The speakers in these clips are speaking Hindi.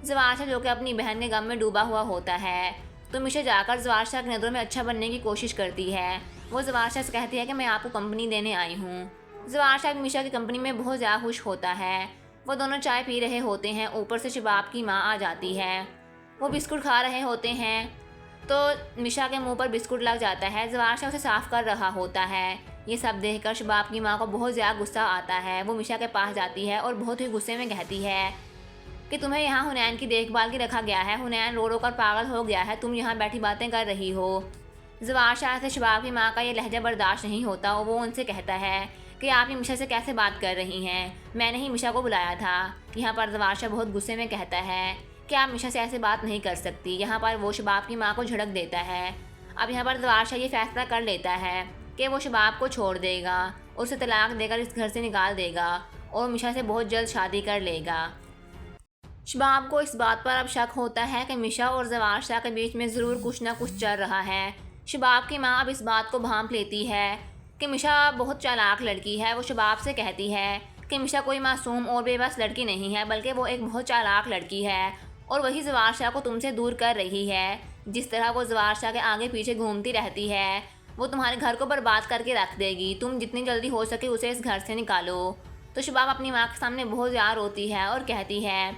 जवारशा जो कि अपनी बहन के गम में डूबा हुआ होता है तो मिशा जाकर जवारशा की नज़रों में अच्छा बनने की कोशिश करती है। वो जवारशा से कहती है कि मैं आपको कंपनी देने आई हूँ। जवारशा भी मिशा की कंपनी में बहुत ज़्यादा खुश होता है। वो दोनों चाय पी रहे होते हैं, ऊपर से शबाब की माँ आ जाती है। वो बिस्कुट खा रहे होते हैं तो मिशा के मुंह पर बिस्कुट लग जाता है। जवारशा उसे साफ कर रहा होता है। ये सब देखकर शबाब की माँ को बहुत ज़्यादा गुस्सा आता है। वो मिशा के पास जाती है और बहुत ही गुस्से में कहती है कि तुम्हें यहाँ हुनैन की देखभाल की रखा गया है। हुनैन रो रो कर पागल हो गया है, तुम यहाँ बैठी बातें कर रही हो। जवारशा से शबाब की माँ का ये लहजा बर्दाश्त नहीं होता और वो उनसे कहता है कि आप ये मिशा से कैसे बात कर रही हैं, मैंने ही मिशा को बुलाया था। यहाँ पर जवारशा बहुत गुस्से में कहता है कि आप मिशा से ऐसे बात नहीं कर सकती। यहाँ पर वो शबाब की माँ को झड़क देता है। अब यहाँ पर जवारशा ये फैसला कर लेता है कि वो शबाब को छोड़ देगा, उसे तलाक देकर इस घर से निकाल देगा और मिशा से बहुत जल्द शादी कर लेगा। शबाब को इस बात पर अब शक होता है कि मिशा और जवारशा के बीच में ज़रूर कुछ ना कुछ चल रहा है। शबाब की माँ अब इस बात को भांप लेती है कि मिशा बहुत चालाक लड़की है। वो शबाब से कहती है कि मिशा कोई मासूम और बेबस लड़की नहीं है, बल्कि वो एक बहुत चालाक लड़की है और वही जवारशा को तुमसे दूर कर रही है। जिस तरह वो जवारशा के आगे पीछे घूमती रहती है, वो तुम्हारे घर को बर्बाद करके रख देगी। तुम जितनी जल्दी हो सके उसे इस घर से निकालो। तो शबाब अपनी माँ के सामने बहुत ज़्यादा रोती है और कहती है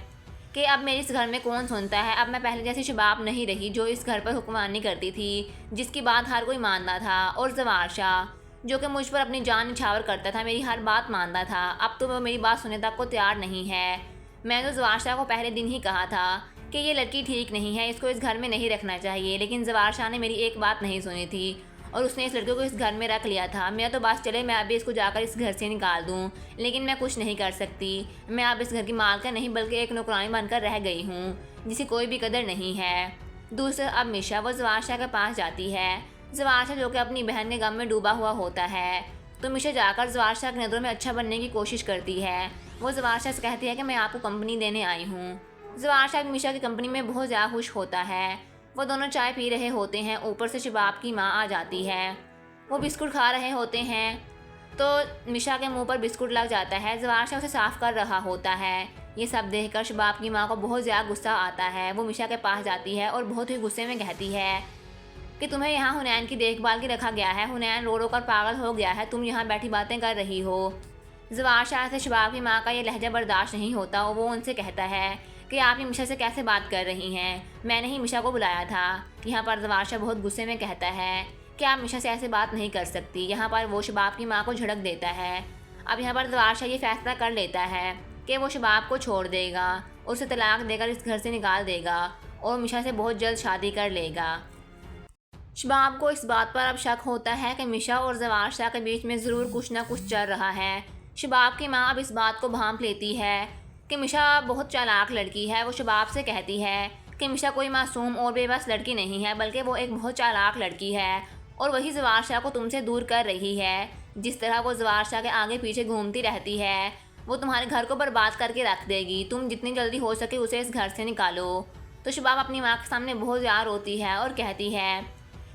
कि अब मेरे इस घर में कौन सुनता है। अब मैं पहले जैसी शबाब नहीं रही जो इस घर पर हुक्मरानी करती थी, जिसकी बात हर कोई मानता था। और जवारशा जो कि मुझ पर अपनी जान निछावर करता था, मेरी हर बात मानता था, अब तो वो मेरी बात सुनने तक को तैयार नहीं है। मैंने तो जवारशा को पहले दिन ही कहा था कि ये लड़की ठीक नहीं है, इसको इस घर में नहीं रखना चाहिए, लेकिन जवारशा ने मेरी एक बात नहीं सुनी थी और उसने इस लड़के को इस घर में रख लिया था। मेरा तो बस चले मैं अभी इसको जाकर इस घर से निकाल दूँ, लेकिन मैं कुछ नहीं कर सकती। मैं अब इस घर की मालकिन नहीं बल्कि एक नौकरानी बनकर रह गई हूँ, जिसे कोई भी कदर नहीं है। दूसरा अब मिशा वो जवारशा के पास जाती है। जवारशा जो कि अपनी बहन के गम में डूबा हुआ होता है तो मिशा जाकर जवारशा की नज़रों में अच्छा बनने की कोशिश करती है। वो जवारशा से कहती है कि मैं आपको कंपनी देने आई हूँ। जवारशा भी मिशा की कंपनी में बहुत ज़्यादा खुश होता है। वो दोनों चाय पी रहे होते हैं, ऊपर से शबाब की माँ आ जाती है। वो बिस्कुट खा रहे होते हैं तो मिशा के मुंह पर बिस्कुट लग जाता है। जवारशा उसे साफ कर रहा होता है। ये सब देखकर शबाब की माँ को बहुत ज़्यादा गुस्सा आता है। वो मिशा के पास जाती है और बहुत ही गुस्से में कहती है कि तुम्हें यहाँ हुनैन की देखभाल की रखा गया है। हुनैन रो रो कर पागल हो गया है, तुम यहाँ बैठी बातें कर रही हो। जवारशा से शबाब की माँ का ये लहजा बर्दाश्त नहीं होता और वो उनसे कहता है कि आप ये मिशा से कैसे बात कर रही हैं, मैंने ही मिशा को बुलाया था। यहाँ पर जवारशा बहुत गुस्से में कहता है कि आप मिशा से ऐसे बात नहीं कर सकती। यहाँ पर वो शबाब की माँ को झड़क देता है। अब यहाँ पर जवारशा ये फैसला कर लेता है कि वो शबाब को छोड़ देगा, उसे तलाक देकर इस घर से निकाल देगा और मिशा से बहुत जल्द शादी कर लेगा। शबाब को इस बात पर अब शक होता है कि मिशा और जवारशा के बीच में ज़रूर कुछ ना कुछ चल रहा है। शबाब की माँ अब इस बात को भांप लेती है कि मिशा बहुत चालाक लड़की है। वो शबाब से कहती है कि मिशा कोई मासूम और बेबस लड़की नहीं है, बल्कि वो एक बहुत चालाक लड़की है और वही जवारशा को तुमसे दूर कर रही है। जिस तरह वो जवारशा के आगे पीछे घूमती रहती है, वो तुम्हारे घर को बर्बाद करके रख देगी। तुम जितनी जल्दी हो सके उसे इस घर से निकालो। तो शबाब अपनी माँ के सामने बहुत ज़्यादा रोती है और कहती है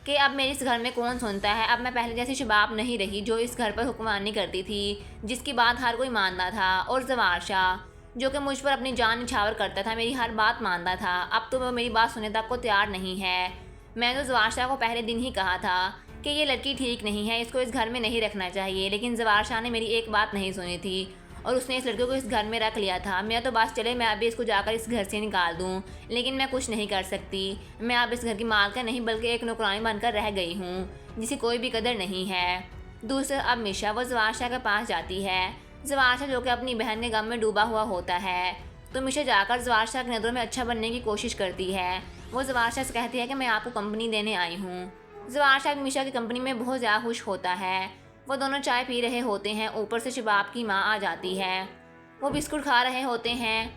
कि अब मेरे इस घर में कौन सुनता है। अब मैं पहले जैसी शबाब नहीं रही जो इस घर पर हुक्मरानी करती थी, जिसकी बात हर कोई मानता था। और जवारशा जो कि मुझ पर अपनी जान निछावर करता था, मेरी हर बात मानता था, अब तो वो मेरी बात सुनने तक को तैयार नहीं है। मैंने तो जवारशा को पहले दिन ही कहा था कि ये लड़की ठीक नहीं है, इसको इस घर में नहीं रखना चाहिए, लेकिन जवारशा ने मेरी एक बात नहीं सुनी थी और उसने इस लड़के को इस घर में रख लिया था। मेरा तो बस चले मैं अभी इसको जाकर इस घर से निकाल दूँ, लेकिन मैं कुछ नहीं कर सकती। मैं अब इस घर की मालकिन नहीं बल्कि एक नौकरानी बनकर रह गई हूँ, जिसे कोई भी कदर नहीं है। दूसरा अब मिशा वो जवारशा के पास जाती है। जवारशा जो कि अपनी बहन के गम में डूबा हुआ होता है तो मिशा जाकर जवारशा की नज़रों में अच्छा बनने की कोशिश करती है। वो जवारशा से कहती है कि मैं आपको कंपनी देने आई हूँ। जवारशा मिशा की कंपनी में बहुत ज़्यादा खुश होता है। वो दोनों चाय पी रहे होते हैं, ऊपर से शबाब की माँ आ जाती है। वो बिस्कुट खा रहे होते हैं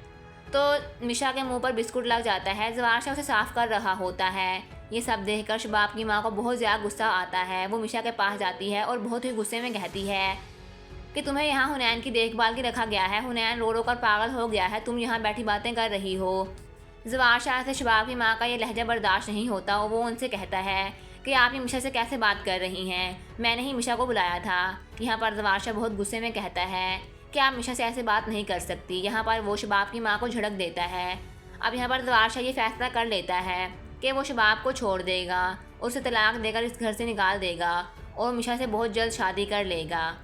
तो मिशा के मुंह पर बिस्कुट लग जाता है। जवारशा उसे साफ कर रहा होता है। ये सब देखकर शबाब की माँ को बहुत ज़्यादा गुस्सा आता है। वो मिशा के पास जाती है और बहुत ही गुस्से में कहती है कि तुम्हें यहाँ हुनैन की देखभाल की रखा गया है। हुनैन रो रो कर पागल हो गया है, तुम यहाँ बैठी बातें कर रही हो। जवारशा से शबाब की माँ का ये लहजा बर्दाश्त नहीं होता और वो उनसे कहता है कि आप ये मिशा से कैसे बात कर रही हैं, मैंने ही मिशा को बुलाया था। यहाँ पर जवारशा बहुत गुस्से में कहता है कि आप मिशा से ऐसे बात नहीं कर सकती। यहाँ पर वो शबाब की माँ को झड़क देता है। अब यहाँ पर जवार ये फैसला कर लेता है कि वो शबाब को छोड़ देगा और उसे तलाक देकर इस घर से निकाल देगा और मिशा से बहुत जल्द शादी कर लेगा।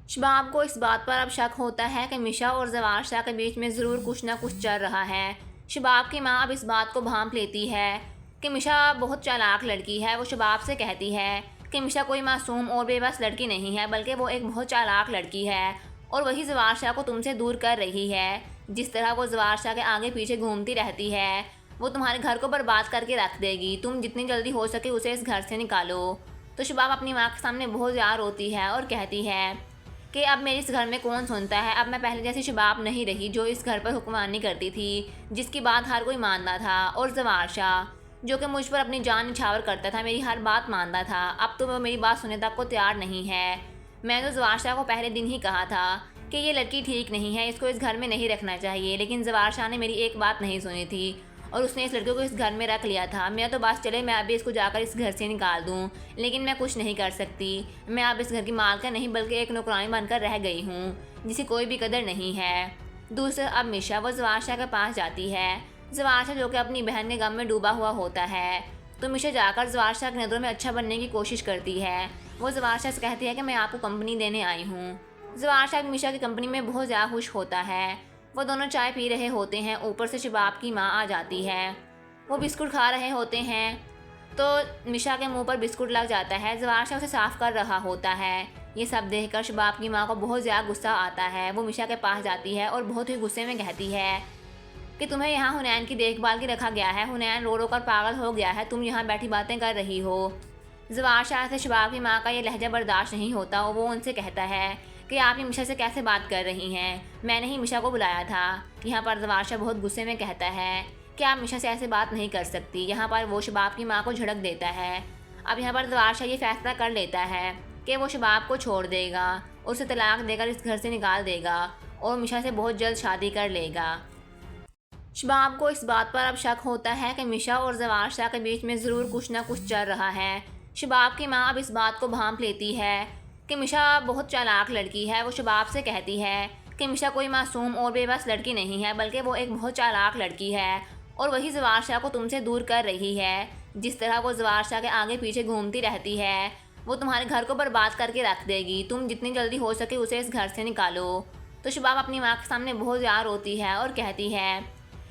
शबाब को इस बात पर अब शक होता है कि मिशा और जवार शाह के बीच में ज़रूर कुछ ना कुछ चल रहा है। शबाब की माँ अब इस बात को भांप लेती है कि मिशा बहुत चालाक लड़की है। वो शबाब से कहती है कि मिशा कोई मासूम और बेबस लड़की नहीं है, बल्कि वो एक बहुत चालाक लड़की है और वही जवार शाह को तुमसे दूर कर रही है। जिस तरह वो जवार शाह के आगे पीछे घूमती रहती है, वो तुम्हारे घर को बर्बाद करके रख देगी। तुम जितनी जल्दी हो सके उसे इस घर से निकालो। तो शबाब अपनी माँ के सामने बहुत ज़्यादा रोती है और कहती है कि अब मेरे इस घर में कौन सुनता है। अब मैं पहले जैसी शबाब नहीं रही जो इस घर पर हुक्मरानी करती थी, जिसकी बात हर कोई मानता था। और जवार शाह जो कि मुझ पर अपनी जान निछावर करता था, मेरी हर बात मानता था, अब तो वो मेरी बात सुनने तक को तैयार नहीं है। मैंने तो जवार शाह को पहले दिन ही कहा था कि ये लड़की ठीक नहीं है, इसको इस घर में नहीं रखना चाहिए, लेकिन जवार शाह ने मेरी एक बात नहीं सुनी थी और उसने इस लड़के को इस घर में रख लिया था। मैं तो बस चले मैं अभी इसको जाकर इस घर से निकाल दूँ, लेकिन मैं कुछ नहीं कर सकती। मैं अब इस घर की मालकिन नहीं बल्कि एक नौकरानी बनकर रह गई हूँ, जिसे कोई भी कदर नहीं है। दूसरा अब मिशा वो जवार शाह के पास जाती है। जवार शाह जो कि अपनी बहन के गम में डूबा हुआ होता है, तो मिशा जाकर जवार शाह की नज़रों में अच्छा बनने की कोशिश करती है। वो जवार शाह से कहती है कि मैं आपको कंपनी देने आई हूँ। जवार शाह मिशा की कंपनी में बहुत ज़्यादा खुश होता है। वो दोनों चाय पी रहे होते हैं, ऊपर से शबाब की माँ आ जाती है। वो बिस्कुट खा रहे होते हैं तो मिशा के मुंह पर बिस्कुट लग जाता है। जवार शाह उसे साफ़ कर रहा होता है। ये सब देखकर शबाब की माँ को बहुत ज़्यादा गुस्सा आता है। वो मिशा के पास जाती है और बहुत ही गुस्से में कहती है कि तुम्हें यहाँ हुनैन की देखभाल की रखा गया है, हुनैन रो रो कर पागल हो गया है, तुम यहाँ बैठी बातें कर रही हो। जवार शाह से शबाब की माँ का ये लहजा बर्दाश्त नहीं होता और वो उनसे कहता है कि आप ये मिशा से कैसे बात कर रही हैं, मैंने ही मिशा को बुलाया था। यहाँ पर जवार शाह बहुत गुस्से में कहता है कि आप मिशा से ऐसे बात नहीं कर सकती। यहाँ पर वो शबाब की माँ को झड़क देता है। अब यहाँ पर जवार शाह ये फैसला कर लेता है कि वो शबाब को छोड़ देगा और उसे तलाक देकर इस घर से निकाल देगा और मिशा से बहुत जल्द शादी कर लेगा। शबाब को इस बात पर अब शक होता है कि मिशा और जवार शाह के बीच में ज़रूर कुछ ना कुछ चल रहा है। शबाब की माँ अब इस बात को भांप लेती है कि मिशा बहुत चालाक लड़की है। वो शबाब से कहती है कि मिशा कोई मासूम और बेबस लड़की नहीं है, बल्कि वो एक बहुत चालाक लड़की है और वही जवार शाह को तुमसे दूर कर रही है। जिस तरह वो जवार शाह के आगे पीछे घूमती रहती है, वो तुम्हारे घर को बर्बाद करके रख देगी। तुम जितनी जल्दी हो सके उसे इस घर से निकालो। तो शबाब अपनी माँ के सामने बहुत ज़्यादा रोती है और कहती है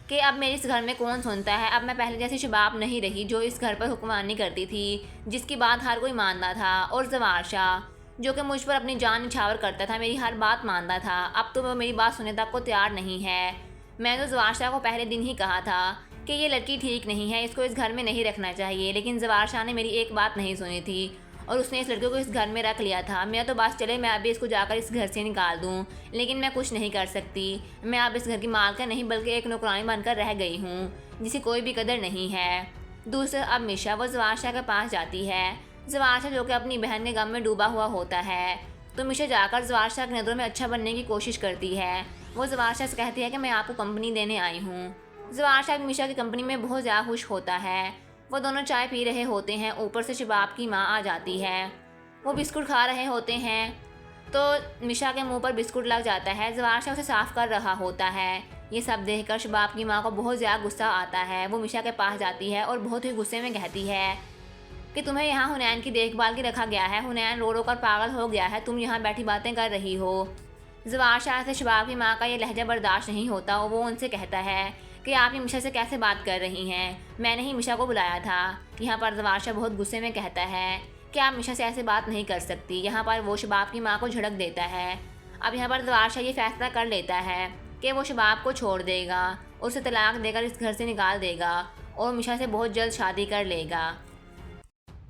कि अब मेरे इस घर में कौन सुनता है। अब मैं पहले जैसी शबाब नहीं रही जो इस घर पर हुक्मरानी करती थी, जिसकी बात हर कोई मानता था। और जवार शाह जो कि मुझ पर अपनी जान निछावर करता था, मेरी हर बात मानता था, अब तो वो मेरी बात सुनने तक को तैयार नहीं है। मैंने तो जवार शाह को पहले दिन ही कहा था कि ये लड़की ठीक नहीं है, इसको इस घर में नहीं रखना चाहिए, लेकिन जवार शाह ने मेरी एक बात नहीं सुनी थी और उसने इस लड़के को इस घर में रख लिया था। मैं तो बस चले मैं अभी इसको जाकर इस घर से निकाल दूँ, लेकिन मैं कुछ नहीं कर सकती। मैं अब इस घर की मालकिन नहीं बल्कि एक नौकरानी बनकर रह गई हूँ, जिसे कोई भी कदर नहीं है। दूसरा अब मिशा वो जवार शाह के पास जाती है। जवार शाह जो कि अपनी बहन के गम में डूबा हुआ होता है, तो मिशा जाकर जवार शाह की नज़रों में अच्छा बनने की कोशिश करती है। वो जवार शाह से कहती है कि मैं आपको कंपनी देने आई हूँ। जवार शाह मिशा की कंपनी में बहुत ज़्यादा खुश होता है। वो दोनों चाय पी रहे होते हैं, ऊपर से शबाब की माँ आ जाती है। वो बिस्कुट खा रहे होते हैं तो मिशा के मुंह पर बिस्कुट लग जाता है। जवार शाह उसे साफ़ कर रहा होता है। ये सब देखकर शबाब की माँ को बहुत ज़्यादा गुस्सा आता है। वो मिशा के पास जाती है और बहुत ही गुस्से में कहती है कि तुम्हें यहाँ हुनैन की देखभाल की रखा गया है, हुनैन रो रो कर पागल हो गया है, तुम यहाँ बैठी बातें कर रही हो। जवार शाह से शबाब की माँ का ये लहजा बर्दाश्त नहीं होता और वो उनसे कहता है कि आप ये मिशा से कैसे बात कर रही हैं, मैंने ही मिशा को बुलाया था। यहाँ पर जवार शाह बहुत गुस्से में कहता है कि आप मिशा से ऐसे बात नहीं कर सकती। यहाँ पर वो शबाब की माँ को झड़क देता है। अब यहाँ पर जवार शाह ये फैसला कर लेता है कि वो शबाब को छोड़ देगा और उसे तलाक देकर इस घर से निकाल देगा और मिशा से बहुत जल्द शादी कर लेगा।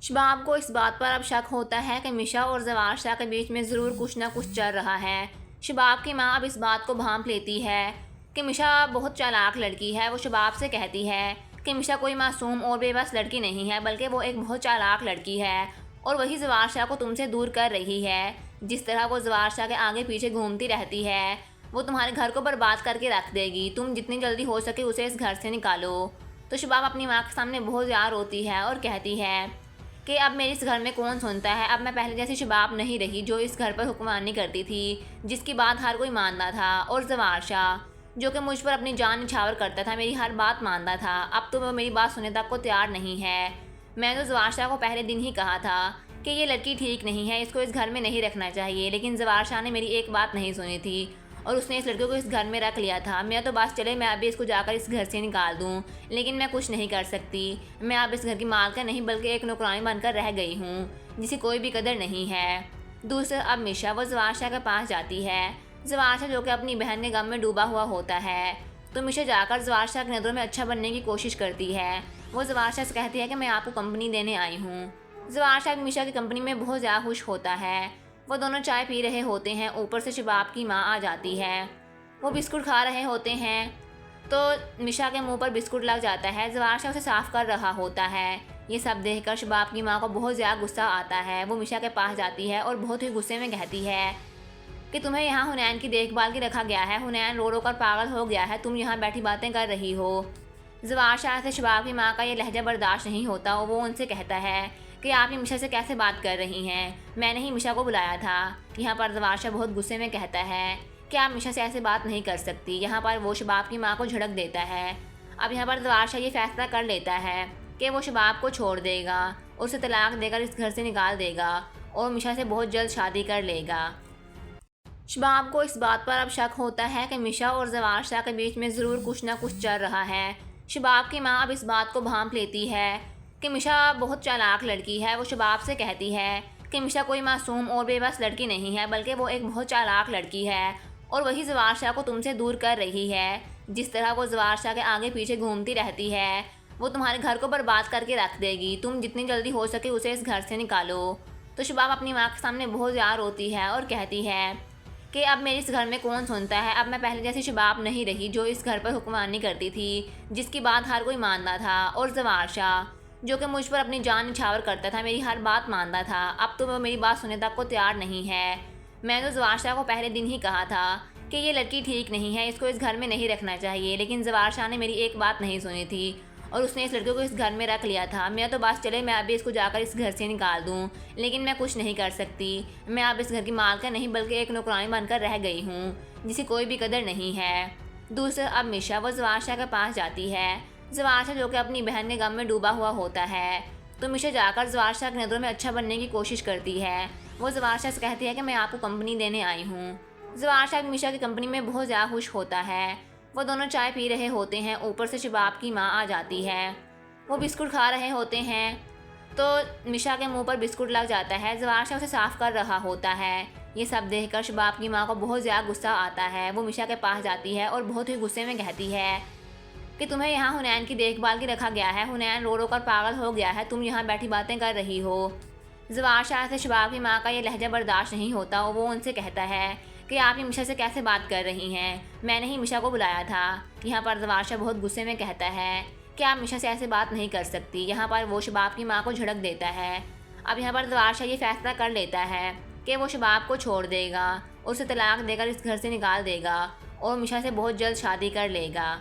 शबाब को इस बात पर अब शक होता है कि मिशा और जवार शाह के बीच में ज़रूर कुछ ना कुछ चल रहा है। शबाब की माँ अब इस बात को भांप लेती है कि मिशा बहुत चालाक लड़की है। वो शबाब से कहती है कि मिशा कोई मासूम और बेबस लड़की नहीं है, बल्कि वो एक बहुत चालाक लड़की है और वही जवार शाह को तुमसे दूर कर रही है। जिस तरह वो जवार शाह के आगे पीछे घूमती रहती है, वो तुम्हारे घर को बर्बाद करके रख देगी। तुम जितनी जल्दी हो सके उसे इस घर से निकालो। तो शबाब अपनी माँ के सामने बहुत ज़्यादा रोती है और कहती है कि अब मेरे इस घर में कौन सुनता है। अब मैं पहले जैसी शबाब नहीं रही जो इस घर पर हुक्मरानी करती थी, जिसकी बात हर कोई मानता था। और जवार शाह जो कि मुझ पर अपनी जान निछावर करता था, मेरी हर बात मानता था। अब तो वो मेरी बात सुनने तक को तैयार नहीं है। मैंने तो जवार शाह को पहले दिन ही कहा था कि ये लड़की ठीक नहीं है, इसको इस घर में नहीं रखना चाहिए, लेकिन जवार शाह ने मेरी एक बात नहीं सुनी थी और उसने इस लड़के को इस घर में रख लिया था। मेरा तो बस चले मैं अभी इसको जाकर इस घर से निकाल दूँ, लेकिन मैं कुछ नहीं कर सकती। मैं अब इस घर की मालकिन नहीं बल्कि एक नौकरानी बनकर रह गई हूँ जिसकी कोई भी कदर नहीं है। दूसरा अब मिशा वो जवार शाह के पास जाती है। जवार शाह जो कि अपनी बहन के गम में डूबा हुआ होता है, तो मिशा जाकर जवार शाह की नज़रों में अच्छा बनने की कोशिश करती है। वो जवार शाह से कहती है कि मैं आपको कंपनी देने आई हूँ। जवार शाह मिशा की कंपनी में बहुत ज़्यादा खुश होता है। वो दोनों चाय पी रहे होते हैं, ऊपर से शबाब की माँ आ जाती है। वो बिस्कुट खा रहे होते हैं तो मिशा के मुंह पर बिस्कुट लग जाता है। जवार शाह उसे साफ कर रहा होता है। ये सब देखकर शबाब की माँ को बहुत ज़्यादा गुस्सा आता है। वो मिशा के पास जाती है और बहुत ही गुस्से में कहती है कि तुम्हें यहाँ हुनैन की देखभाल की रखा गया है, हुनैन रो रो कर पागल हो गया है, तुम यहाँ बैठी बातें कर रही हो। जवार शाह से शबाब की माँ का ये लहजा बर्दाश्त नहीं होता और वो उनसे कहता है कि आप ये मिशा से कैसे बात कर रही हैं, मैंने ही मिशा को बुलाया था। यहाँ पर जवार शाह बहुत गुस्से में कहता है कि आप मिशा से ऐसे बात नहीं कर सकती। यहाँ पर वो शबाब की माँ को झड़क देता है। अब यहाँ पर जवार शाह ये फैसला कर लेता है कि वो शबाब को छोड़ देगा और उसे तलाक देकर इस घर से निकाल देगा और मिशा से बहुत जल्द शादी कर लेगा। शबाब को इस बात पर अब शक होता है कि मिशा और जवार शाह के बीच में ज़रूर कुछ ना कुछ चल रहा है। शबाब की माँ अब इस बात को भांप लेती है कि मिशा बहुत चालाक लड़की है। वो शबाब से कहती है कि मिशा कोई मासूम और बेबस लड़की नहीं है, बल्कि वो एक बहुत चालाक लड़की है और वही जवार शाह को तुमसे दूर कर रही है। जिस तरह वो जवार शाह के आगे पीछे घूमती रहती है, वो तुम्हारे घर को बर्बाद करके रख देगी। तुम जितनी जल्दी हो सके उसे इस घर से निकालो। तो शबाब अपनी माँ के सामने बहुत ज़्यादा रोती है और कहती है कि अब मेरे इस घर में कौन सुनता है। अब मैं पहले जैसी शबाब नहीं रही जो इस घर पर हुक्मरानी करती थी, जिसकी बात हर कोई मानता था। और जवार शाह जो कि मुझ पर अपनी जान निछावर करता था, मेरी हर बात मानता था, अब तो वो मेरी बात सुनने तक को तैयार नहीं है। मैंने तो जवार शाह को पहले दिन ही कहा था कि ये लड़की ठीक नहीं है, इसको इस घर में नहीं रखना चाहिए, लेकिन जवार शाह ने मेरी एक बात नहीं सुनी थी और उसने इस लड़के को इस घर में रख लिया था। मेरा तो बस चले मैं अभी इसको जाकर इस घर से निकाल दूँ, लेकिन मैं कुछ नहीं कर सकती। मैं अब इस घर की मालकिन नहीं बल्कि एक नौकरानी बनकर रह गई हूँ जिसकी कोई भी कदर नहीं है। दूसरा अब मिशा वो जवार शाह के पास जाती है। जवार शाह जो कि अपनी बहन के गम में डूबा हुआ होता है, तो मिशा जाकर जवार शाह की नज़रों में अच्छा बनने की कोशिश करती है। वो जवार शाह से कहती है कि मैं आपको कंपनी देने आई हूँ। जवार शाह मिशा की कंपनी में बहुत ज़्यादा खुश होता है। वो दोनों चाय पी रहे होते हैं, ऊपर से शबाब की माँ आ जाती है। वो बिस्कुट खा रहे होते हैं तो मिशा के मुंह पर बिस्कुट लग जाता है। जवार शाह उसे साफ कर रहा होता है। ये सब देखकर शबाब की माँ को बहुत ज़्यादा गुस्सा आता है। वो मिशा के पास जाती है और बहुत ही गुस्से में कहती है कि तुम्हें यहाँ हुनैन की देखभाल की रखा गया है, हुनैन रो रो कर पागल हो गया है, तुम यहाँ बैठी बातें कर रही हो। जवार शाह से शबाब की माँ का ये लहजा बर्दाश्त नहीं होता और वो उनसे कहता है कि आप ये मिशा से कैसे बात कर रही हैं, मैंने ही मिशा को बुलाया था। यहाँ पर जवार शाह बहुत गुस्से में कहता है कि आप मिशा से ऐसे बात नहीं कर सकती। यहाँ पर वो शबाब की माँ को झड़क देता है। अब यहाँ पर जवार शाह ये फैसला कर लेता है कि वो शबाब को छोड़ देगा और उसे तलाक देकर इस घर से निकाल देगा और मिशा से बहुत जल्द शादी कर लेगा।